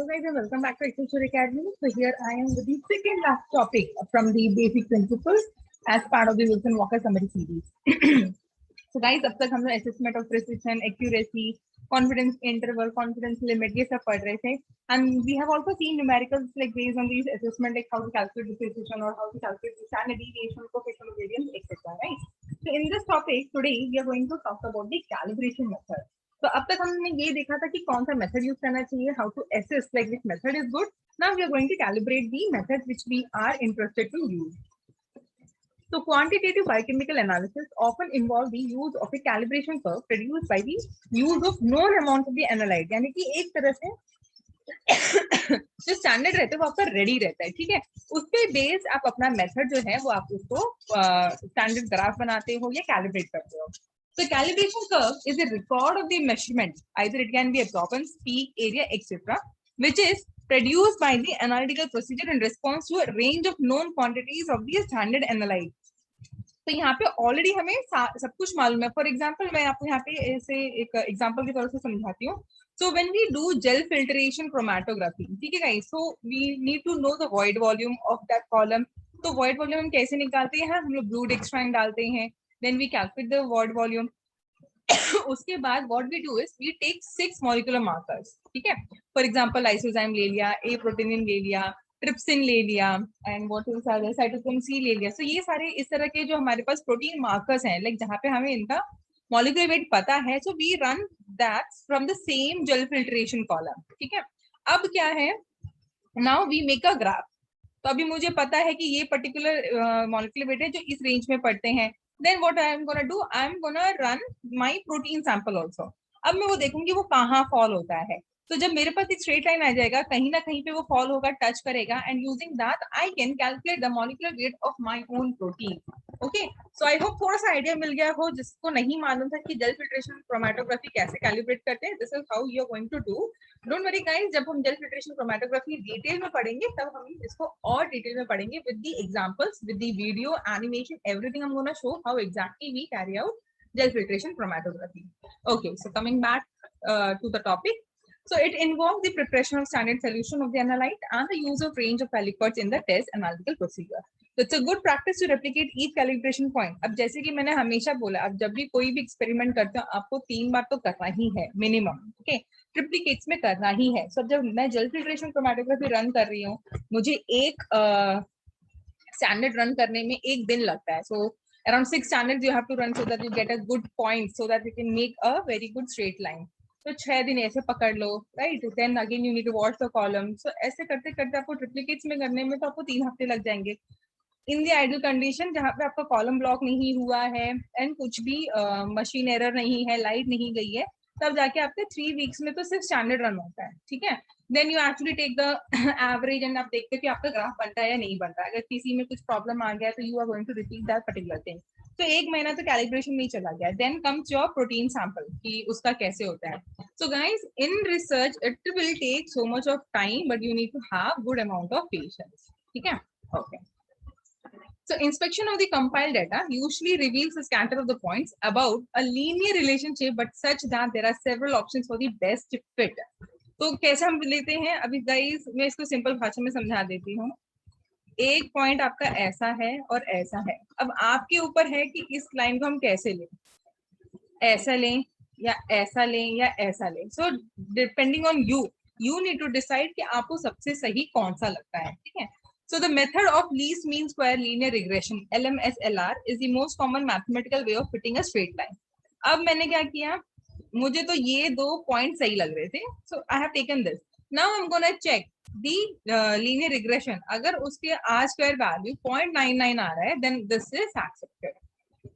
So guys, and welcome back to Excel Academy. So here I am with the second last topic from the basic principles as part of the Wilson Walker summary series. So guys, अब तक हम लोग assessment of precision, accuracy, confidence interval, confidence limit ये सब पढ़ रहे थे. And we have also seen numericals like based on these assessment, like how to calculate the precision or how to calculate the standard deviation, coefficient of variance, etc. Right? So in this topic today, we are going to talk about the calibration method. तो अब तक हमने ये देखा था कि कौन सा मेथड यूज करना चाहिए, how to assess like which method is good. Now we are going to calibrate the method which we are interested to use. So quantitative biochemical analysis often involve the use of a calibration curve produced by the use of known amount of the analyte. यानी कि एक तरह से जो standard रहता है वो आपका रेडी रहता है, ठीक है. उस पे बेस आप अपना मेथड जो है वो आप उसको स्टैंडर्ड ग्राफ बनाते हो या कैलिब्रेट करते हो. So calibration curve is a record of the measurement. Either it can be absorbance, peak, area, etc., which is produced by the analytical procedure in response to a range of known quantities of the standard analyte. तो यहाँ पे already हमें सब कुछ मालूम है. For example मैं आपको यहाँ पे ऐसे एक एग्जाम्पल की तरह से समझाती हूँ. So when we do gel filtration chromatography, ठीक है guys, so we need to know the void volume of that column. तो वॉइड वॉल्यूम हम कैसे निकालते हैं? हम लोग ब्लू डेक्स्ट्राइन डालते हैं, then we calculate the void volume. उसके बाद what we do is we take 6 molecular markers, ठीक है. फॉर एग्जांपल लाइसोजाइम ले लिया, ए प्रोटीनिन ले लिया, ट्रिप्सिन ले लिया, and what is other, cytochrome C ले लिया. सो ये सारे इस तरह के जो हमारे पास प्रोटीन मार्कर्स हैं, लाइक जहाँ पे हमें इनका मॉलिक्यूलर वेट पता है, so we run that from the same gel filtration column, ठीक है. अब क्या है, now we make a graph. तो अभी मुझे पता है कि ये पर्टिकुलर मॉलिक्यूलर वेट है जो इस रेंज में पड़ते हैं. Then what I am gonna do, I am gonna run my protein sample also. अब मैं वो देखूंगी वो कहाँ फॉल होता है. तो जब मेरे पास एक स्ट्रेट लाइन आ जाएगा, कहीं ना कहीं पे वो फॉल होगा, टच करेगा, and using that I can calculate the molecular weight of my own protein. Okay, so I hope थोड़ा सा आइडिया मिल गया हो जिसको नहीं मालूम था कि जेल फिल्ट्रेशन क्रोमैटोग्राफी कैसे कैलिब्रेट करते हैं. This is how you are going to do. Don't worry guys, जब हम जेल फिल्ट्रेशन क्रोमैटोग्राफी डिटेल में पढ़ेंगे तब हम इसको और डिटेल में पढ़ेंगे with the examples, with the video, animation, everything. I am gonna show how exactly we carry out gel filtration chromatography. Okay, so coming back to the topic. So it involves the preparation of standard solution of the analyte and the use of range of aliquots in the test analytical procedure. So it's a good practice to replicate each calibration point. अब जैसे कि मैंने हमेशा बोला, अब जब भी कोई भी एक्सपेरिमेंट करते हो आपको 3 बार तो करना ही है मिनिमम, ओके. ट्रिप्लिकेट्स में करना ही है. So जब मैं जेल फिल्ट्रेशन क्रोमैटोग्राफी रन कर रही हूँ, मुझे एक स्टैंडर्ड रन करने में 1 दिन लगता है. So around 6 standards you have to run so that you get a good point, so that you can make a very good straight line. तो 6 दिन ऐसे पकड़ लो, right. Then again you need to watch the column. So ऐसे करते करते आपको ट्रिप्लिकेट्स में करने में तो आपको 3 हफ्ते लग जाएंगे. इन द आइडियल कंडीशन जहाँ पे आपका कॉलम ब्लॉक नहीं हुआ है एंड कुछ भी मशीन एरर नहीं है, लाइट नहीं गई है, तब जाके आपके 3 वीक्स में तो सिर्फ स्टैंडर्ड रन होता है, ठीक है. Then you actually take the average and आप देखते हो कि आपका ग्राफ बनता है या नहीं बनता है. अगर किसी में कुछ प्रॉब्लम आ गया तो you are going to repeat that particular thing. तो 1 महीना तो कैलिब्रेशन में ही चला गया. Then comes your protein sample कि उसका कैसे होता है. So guys, in research it will take so much of time, but you need to have good amount of patience, ठीक है. Okay. So inspection of the compiled data usually reveals a scatter of the points about a linear relationship, but such that there are several options for the best fit. तो कैसे हम लेते हैं अभी guys, मैं इसको सिंपल भाषा में समझा देती हूँ. एक पॉइंट आपका ऐसा है और ऐसा है. अब आपके ऊपर है कि इस लाइन को हम कैसे लें, ऐसा लें या ऐसा लें या ऐसा लें. So depending on you, you need to decide कि आपको सबसे सही कौन सा लगता है, ठीक है. So the method of least mean square linear regression (LMSLR) is the most common mathematical way of fitting a straight line. अब मैंने क्या किया, मुझे तो ये 2 पॉइंट सही लग रहे थे, so I have taken this. Now I'm gonna check the linear regression. अगर उसके R square value 0.99 आ रहा है, then this is accepted,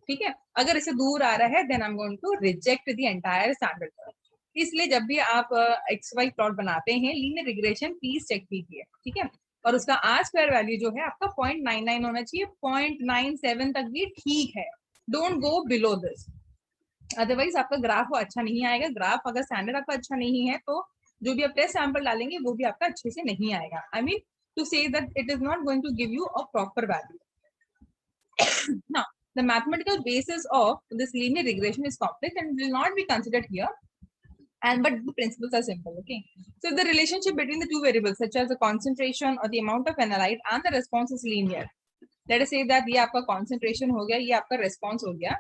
ठीक है. अगर इससे दूर आ रहा है, then I'm going to reject the entire standard curve. इसलिए जब भी आप XY प्लॉट बनाते हैं, लीनियर रिग्रेशन प्लीज चेक कीजिए, ठीक है. और उसका R स्क्वायर वैल्यू जो है आपका 0.99 होना चाहिए. 0.97 तक भी ठीक है. Don't go below this, otherwise आपका ग्राफ वो अच्छा नहीं आएगा. ग्राफ अगर स्टैंडर्ड आपका अच्छा नहीं है तो जो भी आप टेस्ट सैंपल डालेंगे वो भी आपका अच्छे से नहीं आएगा. I mean to say that it is not going to give you a proper value. Now the mathematical basis of this linear regression is complex and will not be considered here. and but the principles are simple. Okay, so the relationship between the two variables such as the concentration or the amount of analyte and the response is linear. Let us say that ये आपका concentration हो गया, ये आपका response हो गया,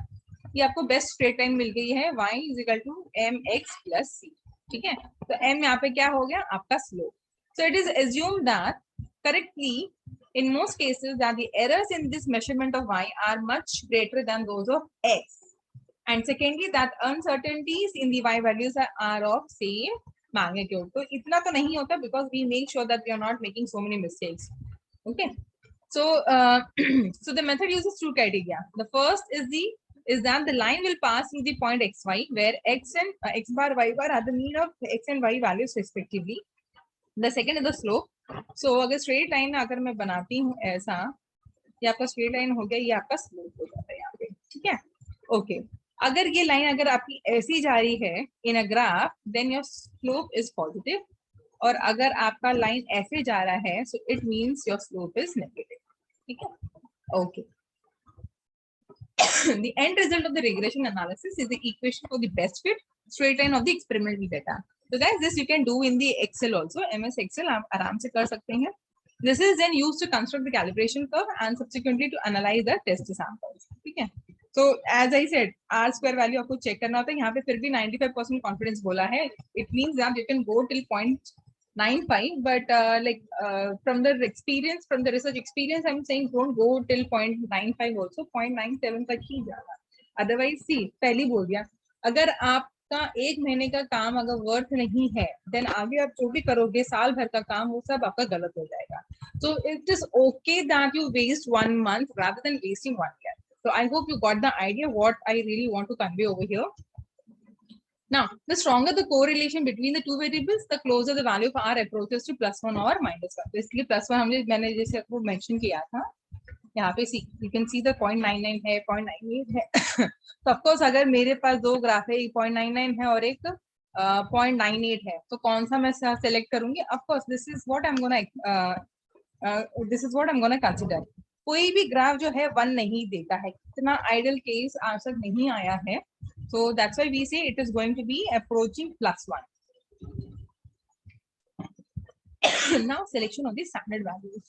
ये आपको बेस्ट स्ट्रेट लाइन मिल गई है y is equal to mx plus c. ठीक है, तो m यहाँ पे क्या हो गया आपका slope. So it is assumed that correctly in most cases that the errors in this measurement of y are much greater than those of x. And secondly, that uncertainties in the y values are of same magnitude. तो इतना तो नहीं होता because we make sure that we are not making so many mistakes. Okay, so so the method uses two criteria. The first is that the line will pass through the point xy where x and x bar y bar are the mean of x and y values respectively. The second is the slope. So अगर straight line अगर मैं बनाती हूँ ऐसा, ये आपका straight line हो गया, ये आपका slope हो जाता है यहाँ पे. ठीक है, ओके. अगर ये लाइन अगर आपकी ऐसी जा रही है in a graph, then your slope is positive. और अगर आपका लाइन ऐसे जा रहा है, so it means your slope is negative. ठीक है, okay. The end result of the regression analysis is the equation for the best fit straight line of the experimental data. So guys, this you can do in the Excel also. MS Excel आप आराम से कर सकते हैं. This is then used to construct the calibration curve and subsequently to analyze the test samples. ठीक है. So as I said, R square value आपको check करना होता है. यहाँ पे फिर भी 95% confidence बोला है. It means that you can go till 0.95, but from the experience, from the research experience, I'm saying don't go till 0.95 also. 0.97 तक ही जाना. Otherwise, see, पहली बोल दिया, अगर आपका एक महीने का काम अगर वर्थ नहीं है, then आगे आप जो भी करोगे साल भर का काम, वो सब आपका गलत हो जाएगा. So it is okay that you waste 1 month rather than wasting 1 year. So I hope you got the idea what I really want to convey over here. Now, the stronger the correlation between the two variables, the closer the value of r approaches to +1 or -1. तो इसलिए +1 मैंने जैसे आपको mention किया था, यहाँ पे you can see the 0.99 है, 0.98 है. तो of course अगर मेरे पास दो ग्राफ है, एक 0.99 है और एक 0.98 है, तो कौन सा मैं सेलेक्ट करूंगी? Of course this is what I'm gonna consider. कोई भी ग्राफ जो है 1 नहीं देता है, इतना आइडियल केस आज तक नहीं आया है. So that's why we say it is going to be approaching +1. Now selection of the standard values.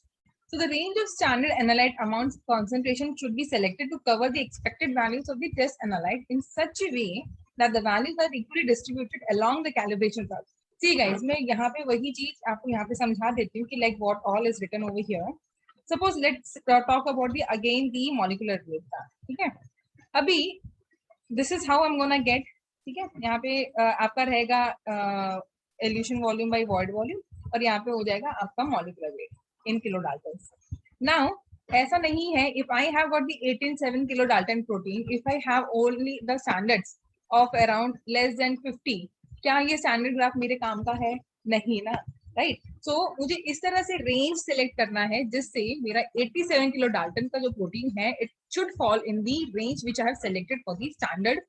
So the range of standard analyte amounts concentration should be selected to cover the expected values of the test analyte in such a way that the values are equally distributed along the calibration curve. See guys, मैं यहाँ पे वही चीज आपको यहाँ पे समझा देती हूँ कि like what all is written over here. Suppose let's talk about the molecular weight. ठीक है, अभी this is how I'm gonna get. ठीक है, यहाँ पे आपका रहेगा elution volume by void volume और यहाँ पे हो जाएगा आपका molecular weight in kilodaltons. Now ऐसा नहीं है, if I have got the 18.7 kilodalton protein, if I have only the standards of around less than 50, क्या ये standard graph मेरे काम का है? नहीं ना, right? So मुझे इस तरह से range select करना है जिससे मेरा 87 किलो डाल्टन का जो प्रोटीन है, it should fall in the range which I have selected for the standard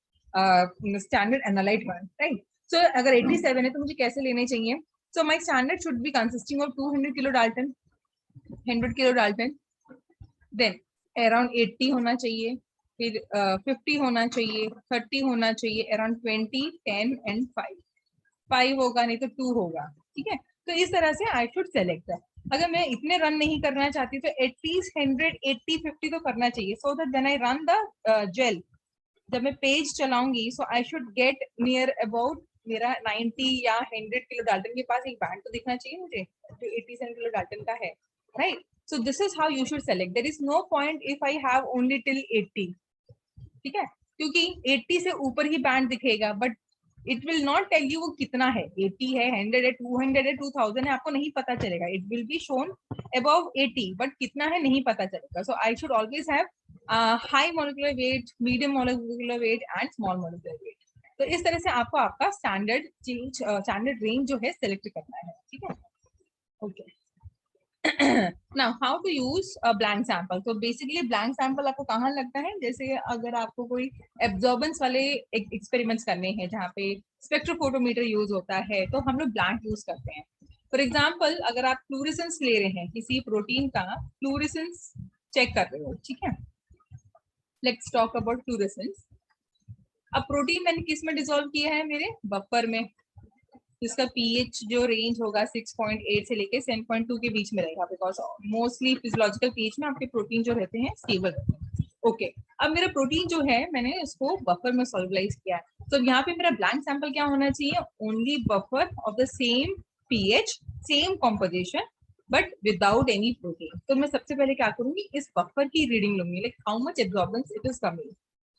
analyte one, right? So अगर 87 है तो मुझे कैसे लेने चाहिए? So my standard should be consisting of 200 kilo Dalton, 100 kilo Dalton, then around 80 होना चाहिए, फिर 50 होना चाहिए, 30 होना चाहिए, around 20, 10 and 5 होगा, नहीं तो 2 होगा. ठीक है, तो इस तरह से आई शुड सेलेक्ट है. अगर मैं इतने रन नहीं करना चाहती तो एटलीस्ट 180, 50 तो करना चाहिए, so that when I run the gel, जब मैं पेज चलाऊंगी, so I should get near about मेरा 90 या 100 किलो डाल्टन के पास एक बैंड तो दिखना चाहिए मुझे जो 87 किलो डाल्टन का है, right? So this is how you should select. There is no point if I have only till 80. ठीक है, क्योंकि 80 से ऊपर ही बैंड दिखेगा, but it will not tell you वो कितना है, 80 है, 100 है, 200 है, 2000 है, आपको नहीं पता चलेगा. It will be shown above 80, but कितना है नहीं पता चलेगा. So I should always have high molecular weight, medium molecular weight and small molecular weight. तो इस तरह से आपको आपका स्टैंडर्ड रेंज जो है सिलेक्ट करना है. ठीक है, okay. Now how to use a blank sample. तो basically blank sample आपको कहाँ लगता है? जैसे अगर आपको कोई absorbance वाले experiments करने हैं जहाँ पे स्पेक्ट्रोफोटोमीटर यूज होता है, तो हम लोग blank यूज करते हैं. फॉर एग्जाम्पल अगर आप फ्लूरेसेंस ले रहे हैं, किसी प्रोटीन का फ्लूरेसेंस चेक कर रहे हो, ठीक है, लेट्स टॉक अबाउट फ्लूरेसेंस. अब प्रोटीन मैंने किस में डिसॉल्व किया है? मेरे बफर में. जिसका पीएच जो रेंज होगा 6.8 से लेके 7.2 के बीच में रहेगा, बिकॉज मोस्टली फिजियोलॉजिकल पीएच में आपके प्रोटीन जो रहते हैं स्टेबल रहते हैं। ओके, अब मेरा प्रोटीन जो है मैंने उसको बफर में सॉल्वलाइज किया है, तो यहाँ पे मेरा ब्लैंक सैंपल क्या होना चाहिए, only buffer of the same pH, same composition, but without any protein. तो मैं सबसे पहले क्या करूंगी, इस बफर की रीडिंग लूंगी, like how much absorbance it is coming.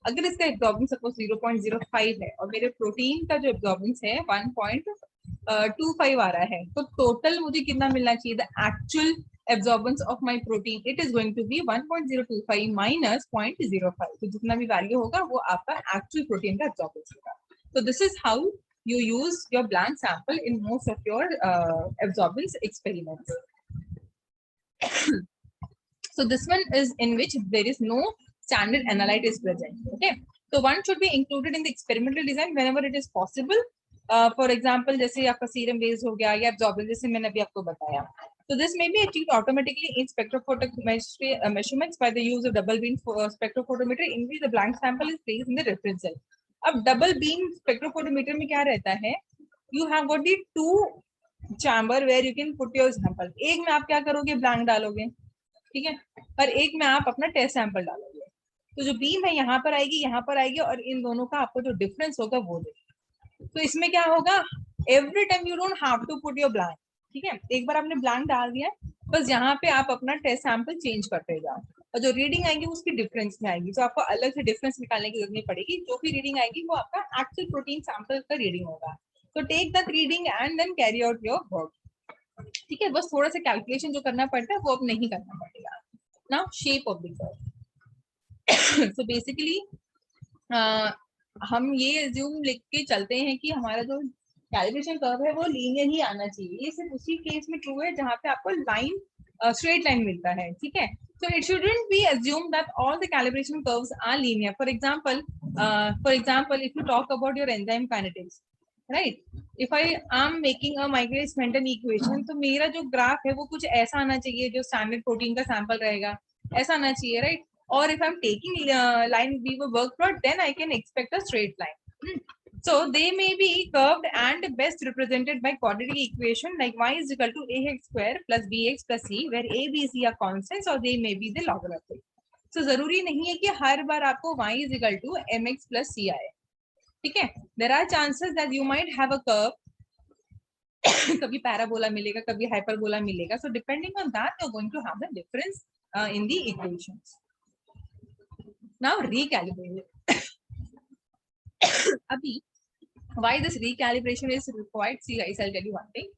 अगर इसका एब्जॉर्बेंस सपोज 0.05 है और मेरे प्रोटीन का जो एब्जॉर्बेंस है 1.25 आ रहा है, तो टोटल मुझे कितना मिलना चाहिए, the actual absorbance of my protein, it is going to be 1.025 minus 0.05, तो जितना भी वैल्यू होगा वो आपका एक्चुअल प्रोटीन का एब्जॉर्बेंस होगा। तो this is how you use your blank sample in most of your absorbance experiments. So this one is in which there is no standard analyte is present. Okay, so one should be included in the experimental design whenever it is possible. For example, जैसे आपका serum based हो गया या absorbance, जैसे मैंने अभी आपको बताया. So this may be achieved automatically in spectrophotometry measurements by the use of double beam spectrophotometer in which the blank sample is placed in the reference cell. अब डबल बीम स्पेक्ट्रोफोटोमीटर में क्या रहता है, you have got the two chamber where you can put your sample. एक में आप क्या करोगे, ब्लैंक डालोगे, ठीक है, और एक में आप अपना टेस्ट सैंपल डालोगे। तो जो बीम है यहाँ पर आएगी, यहाँ पर आएगी, और इन दोनों का आपको जो डिफरेंस होगा वो देगा। तो इसमें क्या होगा, every time you don't have to put your blank, ठीक है, एक बार आपने ब्लैंक डाल दिया, बस यहाँ पे आप अपना टेस्ट सैंपल चेंज करते जाओ, और जो रीडिंग आएगी उसकी डिफरेंस में आएगी, तो आपको अलग से डिफरेंस निकालने की जरूरत नहीं पड़ेगी, जो भी रीडिंग आएगी वो आपका एक्चुअल प्रोटीन सैंपल का रीडिंग होगा। तो take that reading and then carry out your work, ठीक है, बस थोड़ा सा कैलकुलेशन जो करना पड़ता है वो अब नहीं करना पड़ेगा। Now shape of the curve, so basically हम ये एज्यूम लिख के चलते हैं कि हमारा जो कैलिब्रेशन कर्व है वो लीनियर ही आना चाहिए। ये सिर्फ उसी केस में ट्रू है जहां पे आपको लाइन स्ट्रेट लाइन मिलता है, ठीक है। So it shouldn't be assumed that all the calibration curves are linear. For example, if you talk about your enzyme kinetics, right? If I am making a Michaelis-Menten equation, तो मेरा जो graph है वो कुछ ऐसा आना चाहिए जो स्टैंडर्ड प्रोटीन का सैंपल रहेगा, ऐसा आना चाहिए, right? Or if I'm taking line Weaver work plot, then I can expect a straight line. So they may be curved and best represented by quadratic equation like y is equal to ax square plus bx plus c, where a, b, c are constants or they may be the logarithmic. So जरूरी नहीं है कि हर बार आपको y is equal to mx plus c आए, ठीक है। There are chances that you might have a curve, कभी parabola मिलेगा, कभी हाइपरबोला मिलेगा, so depending on that you're going to have the difference in the equations. Now recalibrate. अभी why this recalibration is required? See guys, I'll tell you one thing.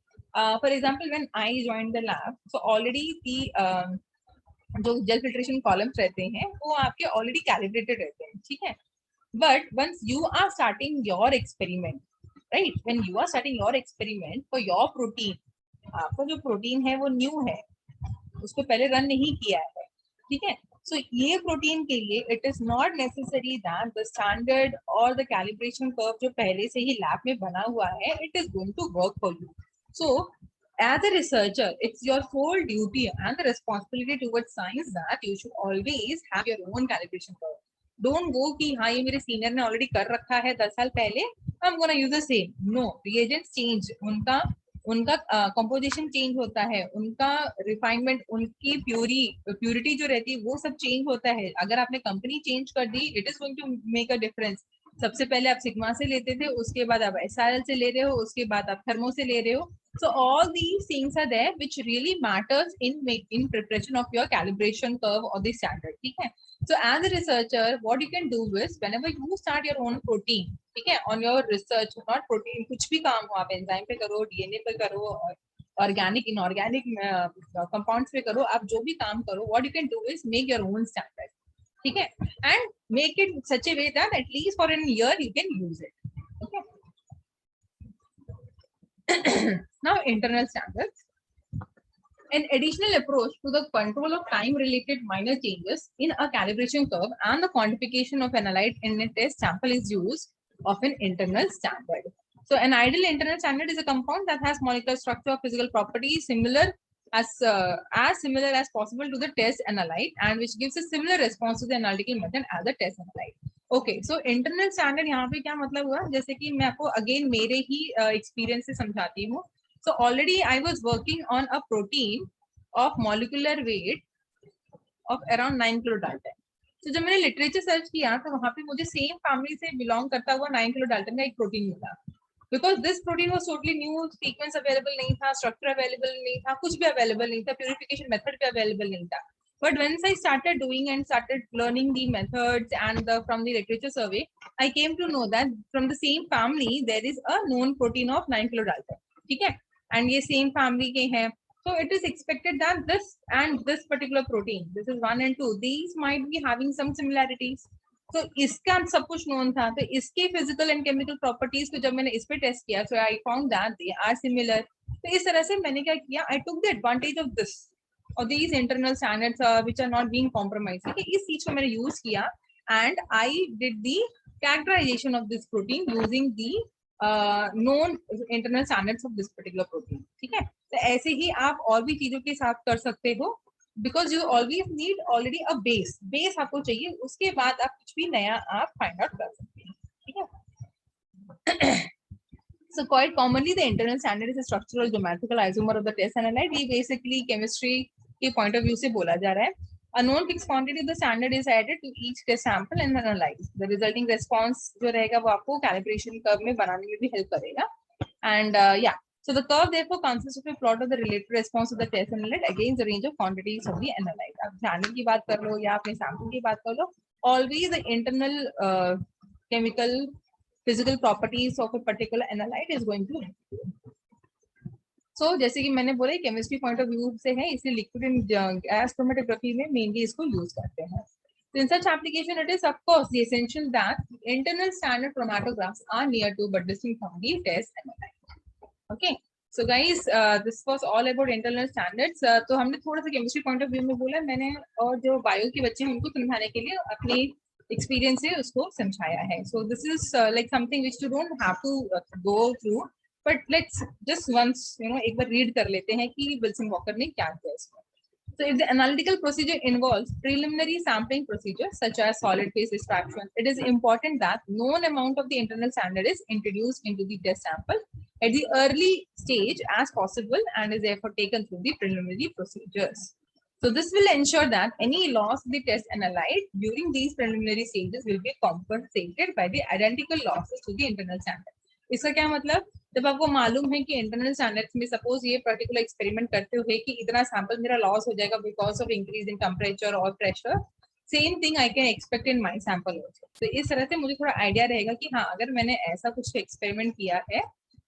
For example, when I joined the lab, so already the जो gel filtration columns रहते हैं वो आपके already calibrated रहते हैं, ठीक है। But once you are starting your experiment, right, when you are starting your experiment for your protein, आपका जो प्रोटीन है वो न्यू है, उसको पहले रन नहीं किया है, ठीक है। So ये प्रोटीन के लिए it is not necessary that the standard or the calibration curve जो पहले से ही लैब में बना हुआ है it is going to work for you. So as a researcher, it's your whole duty and the responsibility towards science that you should always have your own calibration curve. Don't go कि हाँ ये मेरे senior ने already कर रखा है 10 साल पहले, I'm gonna use the same. No, reagents change, उनका कंपोजिशन चेंज होता है, उनका रिफाइनमेंट, उनकी प्यूरिटी जो रहती है वो सब चेंज होता है। अगर आपने कंपनी चेंज कर दी, it is going to make a difference. सबसे पहले आप सिग्मा से लेते थे, उसके बाद आप एसआरएल से ले रहे हो, उसके बाद आप थर्मो से ले रहे हो। So all these things are there which really matters in preparation of your calibration curve or the standard, ठीक है। So as a researcher, what you can do is whenever you start your own protein, ठीक है, on your research, not protein, कुछ भी काम हो, आप enzyme पे करो, डीएनए पे करो, ऑर्गेनिक इनऑर्गेनिक कंपाउंड्स पे करो, आप जो भी काम करो, what you can do is make your own standard, ठीक है, and make it such a way that at least for a year you can use it, okay. Now internal standards. An additional approach to the control of time-related minor changes in a calibration curve and the quantification of analyte in a test sample is used of an internal standard. So an ideal internal standard is a compound that has molecular structure or physical properties similar as similar as possible to the test analyte and which gives a similar response to the analytical method as the test analyte. Okay, so internal standard यहाँ पे क्या मतलब हुआ, जैसे कि मैं आपको again मेरे ही experience से समझाती हूँ. So already I was working on a protein of molecular weight of around 9 kilodalton. So जब मैंने लिटरेचर सर्च किया तो वहां पे मुझे सेम फैमिली से बिलोंग करता हुआ 9 kilodalton का एक प्रोटीन मिला. Because this protein was totally new, sequence available नहीं था, स्ट्रक्चर अवेलेबल नहीं था, कुछ भी अवेलेबल नहीं था, प्यूरिफिकेशन मेथड भी अवेलेबल नहीं था. But once I started doing and started learning the methods and from the literature survey, I came to know that from the same family there is a known protein of 9 kilodalton. ठीक है, and ये same family के हैं. So it is expected that this and this particular protein, this is 1 and 2, these might be having some similarities. तो इसका सब कुछ known था, तो इसके फिजिकल एंड केमिकल प्रॉपर्टीज को जब मैंने इस पे टेस्ट किया, so I found that they are similar. तो इस तरह से मैंने क्या किया, I took the advantage of this और these internal standards which are not being compromised. इस चीज को मैंने यूज किया and I did the characterization of this protein using the known internal standards of this particular protein. ठीक है, तो ऐसे ही आप और भी चीजों के साथ कर सकते हो, because you always need already a base आपको चाहिए, उसके बाद आप कुछ भी नया आप find out कर सकते हैं. ठीक है. So quite commonly the internal standard is a structural geometrical isomer of the test analyte. ये basically chemistry के point of view से बोला जा रहा है. A known fixed quantity of the standard is added to each test sample and analyzed. The resulting response जो रहेगा वो आपको calibration curve में बनाने में भी help करेगा. And yeah. So the curve therefore consists of a plot of the related response of the test analyte against the range of quantities of the analyte. आप channel की बात कर लो या अपने sample की बात कर लो, always the internal chemical physical properties of a particular analyte is going to improve. So जैसे कि मैंने बोला chemistry point of view से है, इसलिए liquid and gas chromatography में mainly इसको use करते हैं. So in such application, it is of course the essential that internal standard chromatographs are near to but distinct from the test analyte. Okay, so guys, this was all about internal standards. तो हमने थोड़ा सा chemistry point of view में बोला मैंने, और जो bio के बच्चे हैं उनको समझाने के लिए अपने experience से उसको समझाया है. So this is like something which you don't have to go through, but let's just once एक बार read कर लेते हैं कि Wilson Walker ने क्या किया इसमें. So if the analytical procedure involves preliminary sampling procedures such as solid phase extraction, it is important that known amount of the internal standard is introduced into the test sample at the early stage as possible and is therefore taken through the preliminary procedures. So this will ensure that any loss of the test analyte during these preliminary stages will be compensated by the identical losses to the internal standard. इसका क्या मतलब, जब आपको मालूम है कि internal standards में suppose ये पर्टिकुलर एक्सपेरिमेंट करते हुए कि इतना सैंपल मेरा लॉस हो जाएगा because of increase in temperature और pressure, same thing I can expect in my sample also. तो इस तरह से मुझे थोड़ा आइडिया रहेगा कि हाँ अगर मैंने ऐसा कुछ एक्सपेरिमेंट किया है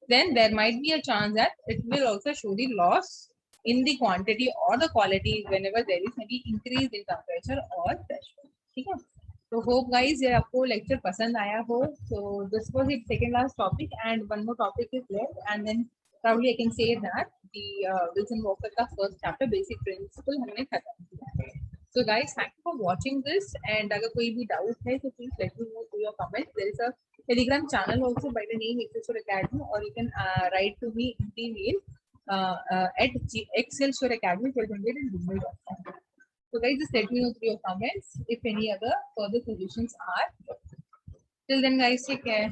then there might be a chance that it will also show the loss in the quantity or the quality whenever there is any increase in temperature or pressure. ठीक है, तो hope guys ये आपको lecture पसंद आया हो. So this was it, second last topic and one more topic is left and then probably I can say that the Wilson Walker का first chapter basic principle हमने खत्म किया है. So guys, thank you for watching this and अगर कोई भी doubt है तो please let me know through your comments. There is a Telegram channel also by the name Excel Academy, or you can write to me in the mail at Excel Academy @gmail.com. So guys, just let me know through your comments if any other further solutions are. Till then guys, take care.